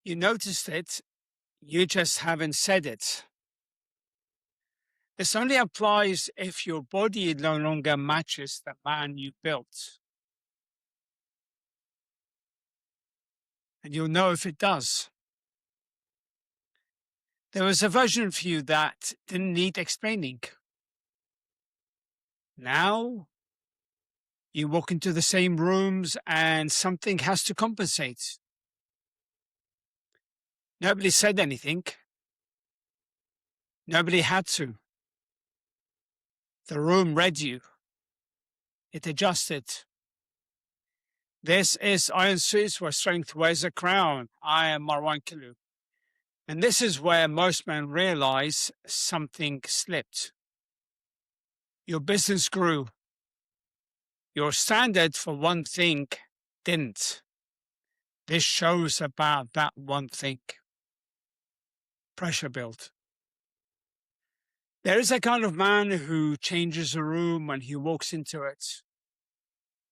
You noticed it, you just haven't said it. This only applies if your body no longer matches the man you built. And you'll know if it does. There was a version of you that didn't need explaining. Now, you walk into the same rooms and something has to compensate. Nobody said anything. Nobody had to. The room read you. It adjusted. This is Iron Suits, where strength wears a crown. I am Marwan Killu. And this is where most men realize something slipped. Your business grew. Your standard for one thing didn't. This shows about that one thing. Pressure built. There is a kind of man who changes a room when he walks into it.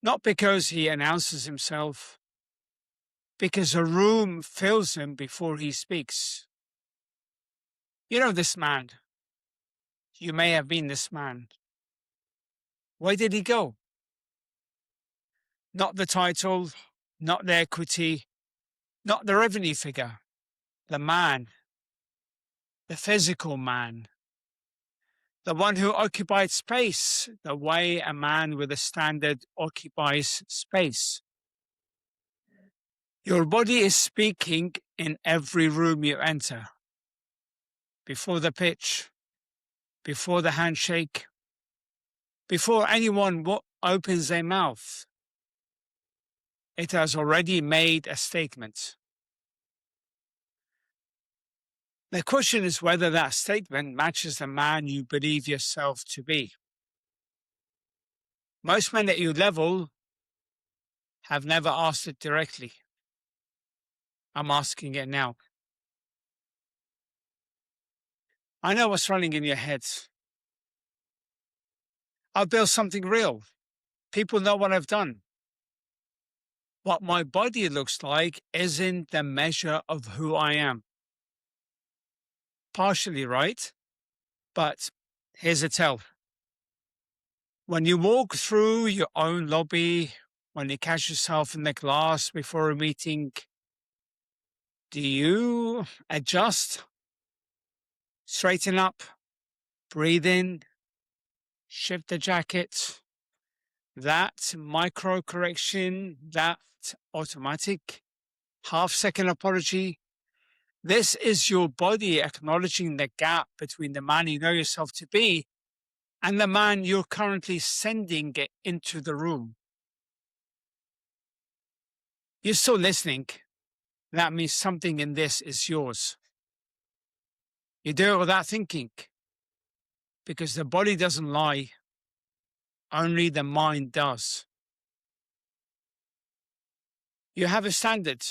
Not because he announces himself, because a room fills him before he speaks. You know this man. You may have been this man. Where did he go? Not the title, not the equity, not the revenue figure. The man. The physical man. The one who occupied space the way a man with a standard occupies space. Your body is speaking in every room you enter. Before the pitch, before the handshake, before anyone opens their mouth, it has already made a statement. The question is whether that statement matches the man you believe yourself to be. Most men at your level have never asked it directly. I'm asking it now. I know what's running in your head. I've built something real. People know what I've done. What my body looks like isn't the measure of who I am. Partially right, but here's a tell. When you walk through your own lobby, when you catch yourself in the glass before a meeting, do you adjust, straighten up, breathe in, shift the jacket? That micro correction, that automatic half-second apology, this is your body acknowledging the gap between the man you know yourself to be and the man you're currently sending it into the room. You're still listening. That means something in this is yours. You do it without thinking, because the body doesn't lie. Only the mind does. You have a standard.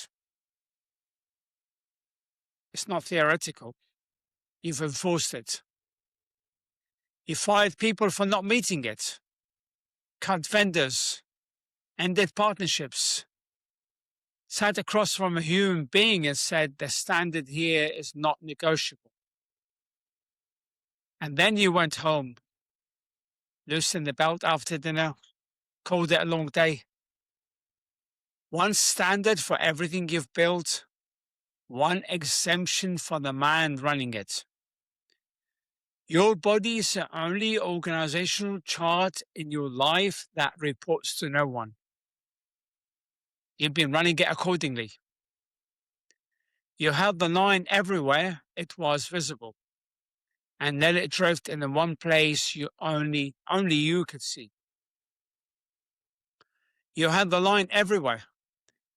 It's not theoretical. You've enforced it. You fired people for not meeting it, cut vendors, ended partnerships, sat across from a human being and said the standard here is not negotiable. And then you went home, loosened the belt after dinner, called it a long day. One standard for everything you've built, one exemption for the man running it. Your body is the only organizational chart in your life that reports to no one. You've been running it accordingly. You held the line everywhere it was visible, and let it drift in the one place only you could see. You held the line everywhere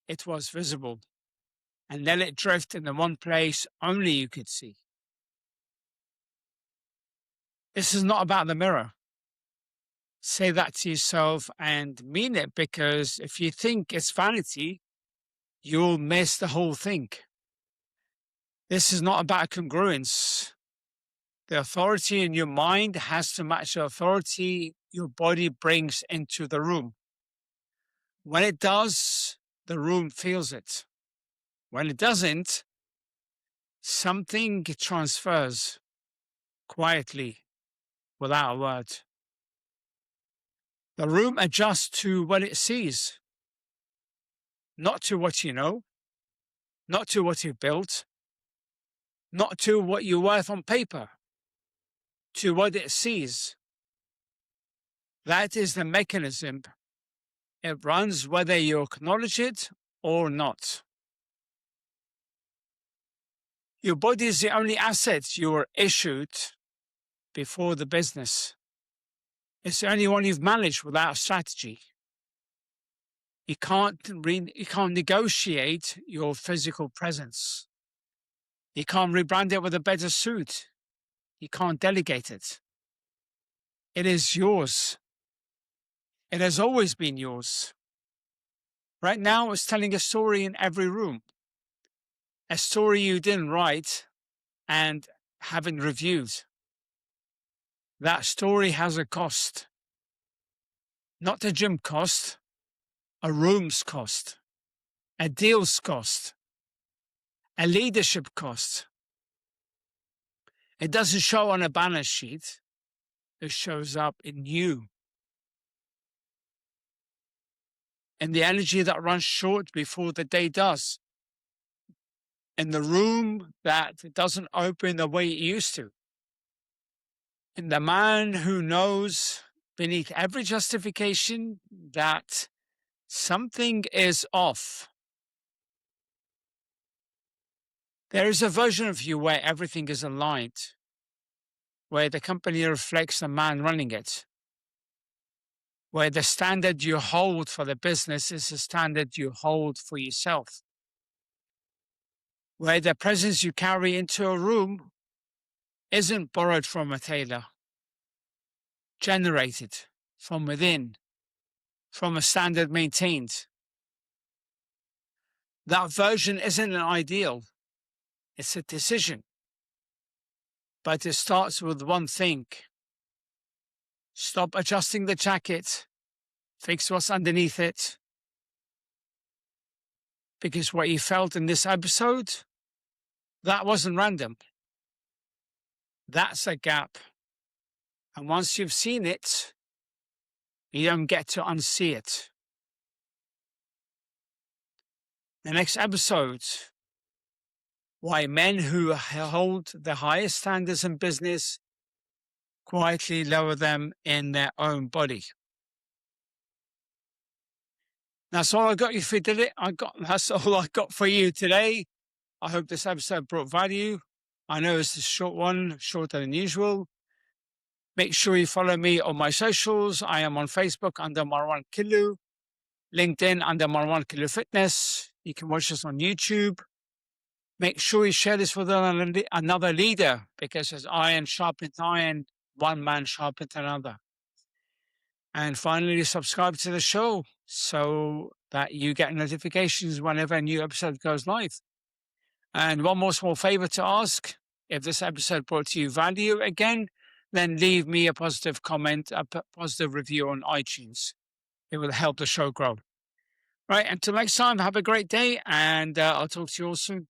it was visible, and let it drift in the one place only you could see. This is not about the mirror. Say that to yourself and mean it, because if you think it's vanity, you'll miss the whole thing. This is not about congruence. The authority in your mind has to match the authority your body brings into the room. When it does, the room feels it. When it doesn't, something transfers quietly without a word. The room adjusts to what it sees, not to what you know, not to what you've built, not to what you're worth on paper, to what it sees. That is the mechanism. It runs whether you acknowledge it or not. Your body is the only asset you were issued before the business. It's the only one you've managed without a strategy. You can't negotiate your physical presence. You can't rebrand it with a better suit. You can't delegate it. It is yours. It has always been yours. Right now, it's telling a story in every room. A story you didn't write and haven't reviewed. That story has a cost. Not a gym cost, a room's cost, a deal's cost, a leadership cost. It doesn't show on a balance sheet. It shows up in you. In the energy that runs short before the day does. In the room that doesn't open the way it used to. In the man who knows beneath every justification that something is off. There is a version of you where everything is aligned, where the company reflects the man running it, where the standard you hold for the business is the standard you hold for yourself, where the presence you carry into a room isn't borrowed from a tailor, generated from within, from a standard maintained. That version isn't an ideal, it's a decision. But it starts with one thing. Stop adjusting the jacket, fix what's underneath it. Because what you felt in this episode, that wasn't random. That's a gap. And once you've seen it, you don't get to unsee it. The next episode, why men who hold the highest standards in business quietly lower them in their own body. That's all I got you for today. That's all I got for you today. I hope this episode brought value. I know it's a short one, shorter than usual. Make sure you follow me on my socials. I am on Facebook under Marwan Killu, LinkedIn under Marwan Killu Fitness. You can watch us on YouTube. Make sure you share this with another leader, because as iron sharpens iron, one man sharpens another. And finally, subscribe to the show so that you get notifications whenever a new episode goes live. And one more small favor to ask: if this episode brought you value again, then leave me a positive comment, a positive review on iTunes. It will help the show grow. Right, until next time, have a great day, and I'll talk to you all soon.